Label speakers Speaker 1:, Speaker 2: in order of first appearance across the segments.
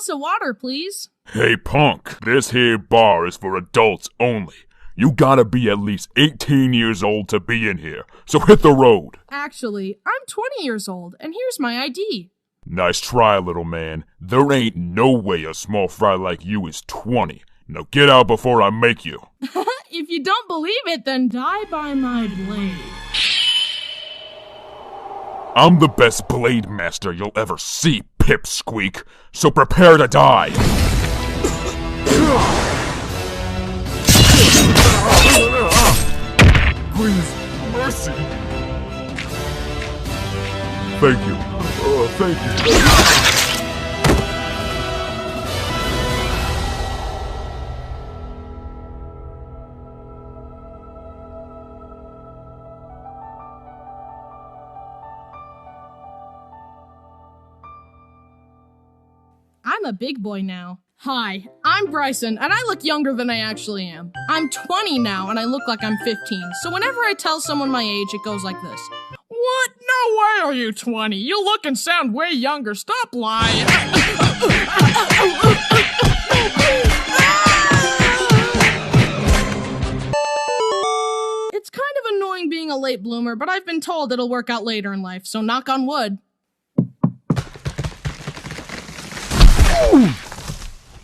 Speaker 1: glass of water, please?
Speaker 2: Hey punk, this here bar is for adults only. You gotta be at least 18 years old to be in here, so hit the road.
Speaker 1: Actually, I'm 20 years old, and here's my ID.
Speaker 2: Nice try, little man. There ain't no way a small fry like you is 20. Now get out before I make you.
Speaker 1: If you don't believe it, then die by my blade.
Speaker 2: I'm the best blade master you'll ever see, pipsqueak, so prepare to die. Please, mercy. Thank you. Thank you.
Speaker 1: I'm a big boy now. Hi, I'm Bryson, and I look younger than I actually am. I'm 20 now, and I look like I'm 15, so whenever I tell someone my age, it goes like this. What? No way are you 20. You look and sound way younger. Stop lying. It's kind of annoying being a late bloomer, but I've been told it'll work out later in life, so knock on wood.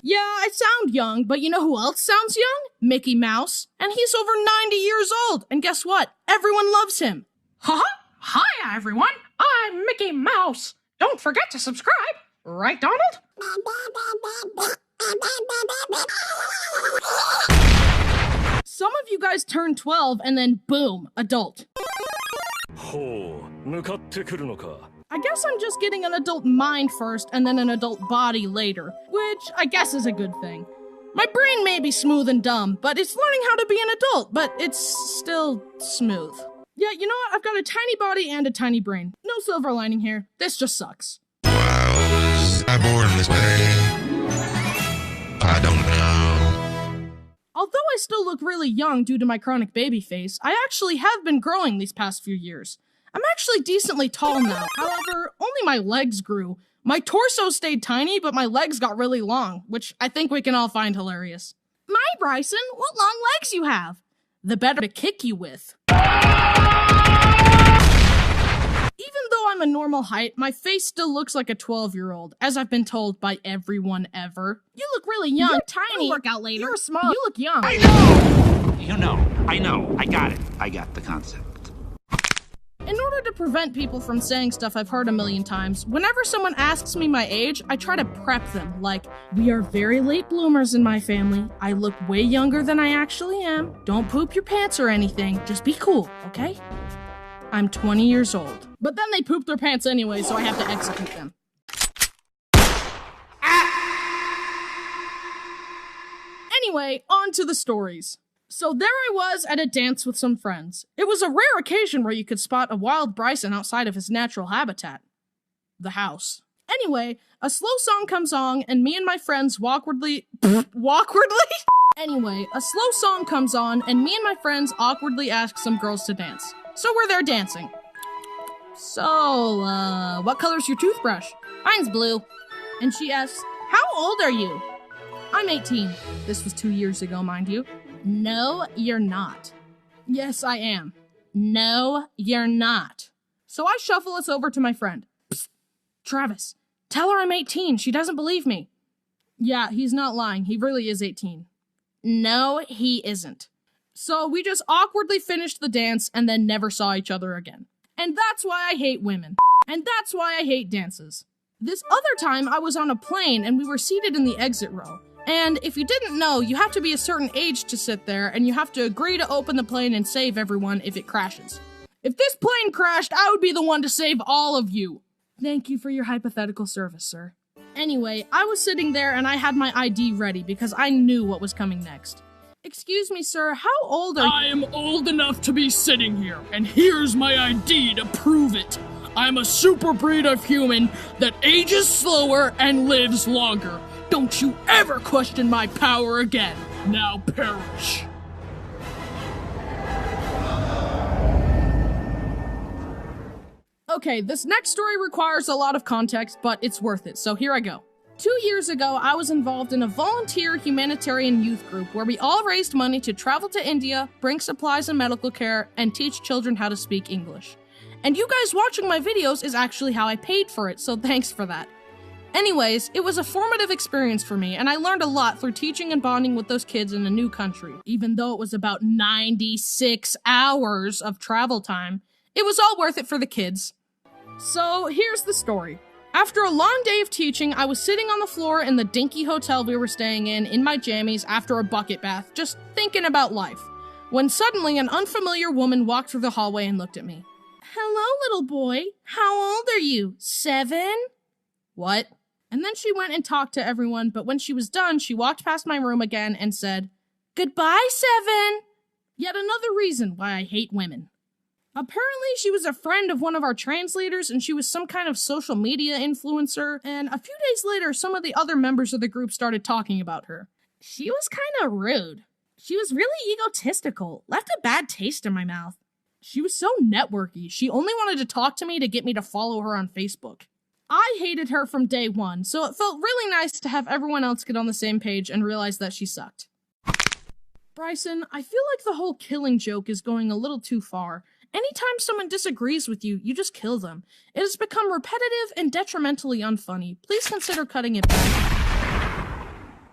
Speaker 1: Yeah, I sound young, but you know who else sounds young? Mickey Mouse. And he's over 90 years old, and guess what? Everyone loves him.
Speaker 3: Haha! Hi, everyone! I'm Mickey Mouse! Don't forget to subscribe! Right, Donald?
Speaker 1: Some of you guys turn 12 and then boom, adult. I guess I'm just getting an adult mind first and then an adult body later, which I guess is a good thing. My brain may be smooth and dumb, but it's learning how to be an adult, but it's still smooth. Yeah, you know what? I've got a tiny body and a tiny brain. No silver lining here. This just sucks.
Speaker 4: Why was I born this way? I don't know.
Speaker 1: Although I still look really young due to my chronic baby face, I actually have been growing these past few years. I'm actually decently tall now. However, only my legs grew. My torso stayed tiny, but my legs got really long, which I think we can all find hilarious. My Bryson, what long legs you have? The better to kick you with. Even though I'm a normal height, my face still looks like a 12-year-old, as I've been told by everyone ever. You look really young. You're tiny. It'll work out later. You're small. You look young.
Speaker 5: I know. I got it. I got the concept.
Speaker 1: In order to prevent people from saying stuff I've heard a million times, whenever someone asks me my age, I try to prep them, like, we are very late bloomers in my family. I look way younger than I actually am. Don't poop your pants or anything. Just be cool, okay? I'm 20 years old. But then they poop their pants anyway, so I have to execute them. Anyway, on to the stories. So there I was at a dance with some friends. It was a rare occasion where you could spot a wild Bryson outside of his natural habitat. The house. Anyway, a slow song comes on, and me and my friends awkwardly ask some girls to dance. So we're there dancing. So, what color's your toothbrush? Mine's blue. And she asks, how old are you? I'm 18. This was 2 years ago, mind you. No, you're not. Yes, I am. No, you're not. So I shuffle us over to my friend. Psst, Travis, tell her I'm 18. She doesn't believe me. Yeah, he's not lying. He really is 18. No, he isn't. So we just awkwardly finished the dance and then never saw each other again. And that's why I hate women. And that's why I hate dances. This other time I was on a plane and we were seated in the exit row. And if you didn't know, you have to be a certain age to sit there, and you have to agree to open the plane and save everyone if it crashes. If this plane crashed, I would be the one to save all of you. Thank you for your hypothetical service, sir. Anyway, I was sitting there and I had my ID ready because I knew what was coming next. Excuse me, sir, how old are you?
Speaker 6: I am old enough to be sitting here, and here's my ID to prove it. I'm a super breed of human that ages slower and lives longer. Don't you ever question my power again. Now perish.
Speaker 1: Okay, this next story requires a lot of context, but it's worth it, so here I go. 2 years ago, I was involved in a volunteer humanitarian youth group where we all raised money to travel to India, bring supplies and medical care, and teach children how to speak English. And you guys watching my videos is actually how I paid for it, so thanks for that. Anyways, it was a formative experience for me, and I learned a lot through teaching and bonding with those kids in a new country. Even though it was about 96 hours of travel time, it was all worth it for the kids. So here's the story. After a long day of teaching, I was sitting on the floor in the dinky hotel we were staying in my jammies after a bucket bath, just thinking about life, when suddenly an unfamiliar woman walked through the hallway and looked at me. "Hello, little boy. How old are you? 7? What? And then she went and talked to everyone, but when she was done, she walked past my room again and said, "Goodbye, 7. Yet another reason why I hate women. Apparently, she was a friend of one of our translators, and she was some kind of social media influencer, and a few days later, some of the other members of the group started talking about her. She was kind of rude. She was really egotistical, left a bad taste in my mouth. She was so networky, she only wanted to talk to me to get me to follow her on Facebook. I hated her from day one, so it felt really nice to have everyone else get on the same page and realize that she sucked." Bryson, I feel like the whole killing joke is going a little too far. Anytime someone disagrees with you, you just kill them. It has become repetitive and detrimentally unfunny. Please consider cutting it back.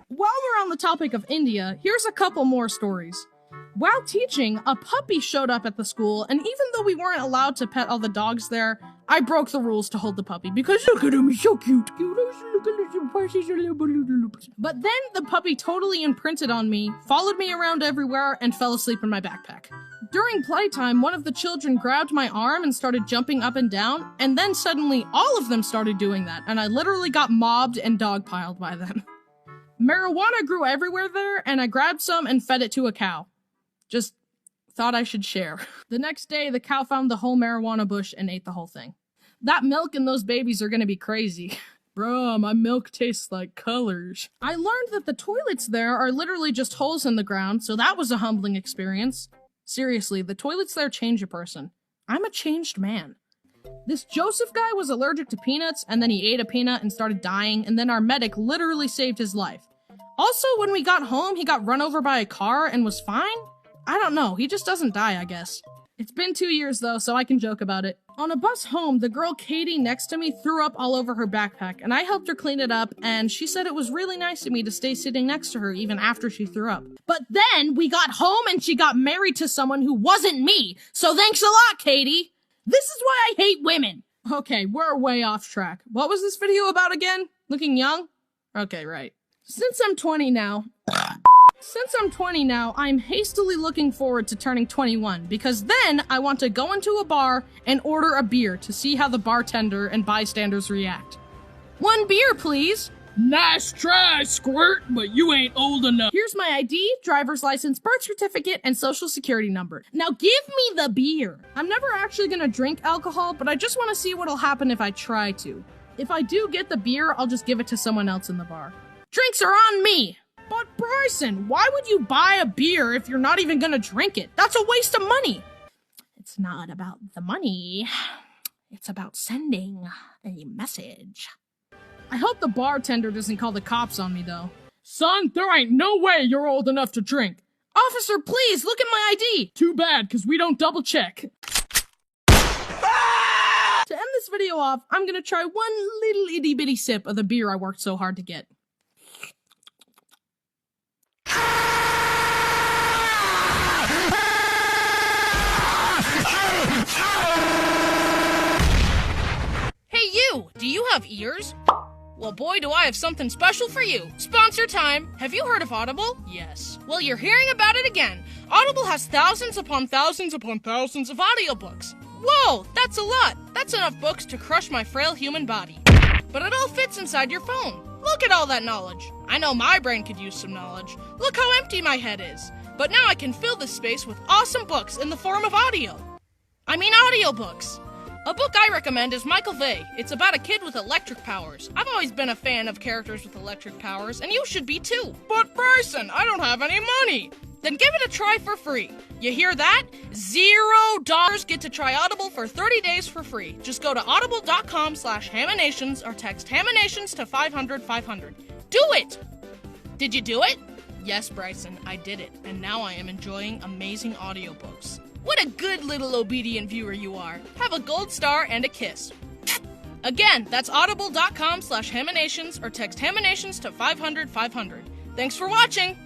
Speaker 1: While we're on the topic of India, here's a couple more stories. While teaching, a puppy showed up at the school, and even though we weren't allowed to pet all the dogs there, I broke the rules to hold the puppy because look at him, he's so cute. But then the puppy totally imprinted on me, followed me around everywhere, and fell asleep in my backpack. During playtime, one of the children grabbed my arm and started jumping up and down, and then suddenly all of them started doing that, and I literally got mobbed and dogpiled by them. Marijuana grew everywhere there, and I grabbed some and fed it to a cow. Just thought I should share. The next day, the cow found the whole marijuana bush and ate the whole thing. That milk and those babies are gonna be crazy. Bruh, my milk tastes like colors. I learned that the toilets there are literally just holes in the ground, so that was a humbling experience. Seriously, the toilets there change a person. I'm a changed man. This Joseph guy was allergic to peanuts, and then he ate a peanut and started dying, and then our medic literally saved his life. Also, when we got home, he got run over by a car and was fine? I don't know, he just doesn't die, I guess. It's been 2 years though, so I can joke about it. On a bus home, the girl Katie next to me threw up all over her backpack, and I helped her clean it up, and she said it was really nice of me to stay sitting next to her even after she threw up. But then we got home and she got married to someone who wasn't me, so thanks a lot, Katie! This is why I hate women! Okay, we're way off track. What was this video about again? Looking young? Okay, right. Since I'm 20 now, I'm hastily looking forward to turning 21, because then I want to go into a bar and order a beer to see how the bartender and bystanders react. 1 beer, please!
Speaker 6: Nice try, Squirt, but you ain't old enough.
Speaker 1: Here's my ID, driver's license, birth certificate, and social security number. Now give me the beer! I'm never actually gonna drink alcohol, but I just want to see what'll happen if I try to. If I do get the beer, I'll just give it to someone else in the bar. Drinks are on me! But Bryson, why would you buy a beer if you're not even gonna drink it? That's a waste of money! It's not about the money. It's about sending a message. I hope the bartender doesn't call the cops on me, though.
Speaker 6: Son, there ain't no way you're old enough to drink.
Speaker 1: Officer, please, look at my ID!
Speaker 6: Too bad, because we don't double check.
Speaker 1: To end this video off, I'm gonna try one little itty bitty sip of the beer I worked so hard to get.
Speaker 7: Hey you! Do you have ears? Well boy, do I have something special for you. Sponsor time! Have you heard of Audible? Yes. Well, you're hearing about it again. Audible has thousands upon thousands upon thousands of audiobooks. Whoa! That's a lot! That's enough books to crush my frail human body. But it all fits inside your phone. Look at all that knowledge. I know my brain could use some knowledge. Look how empty my head is. But now I can fill this space with awesome books in the form of audiobooks. A book I recommend is Michael Vey. It's about a kid with electric powers. I've always been a fan of characters with electric powers, and you should be too.
Speaker 6: But Bryson, I don't have any money.
Speaker 7: Then give it a try for free. You hear that? $0 get to try Audible for 30 days for free. Just go to audible.com/haminations or text haminations to 500-500. Do it! Did you do it? Yes, Bryson, I did it, and now I am enjoying amazing audiobooks. What a good little obedient viewer you are. Have a gold star and a kiss. Again, that's audible.com/haminations or text haminations to 500-500. Thanks for watching!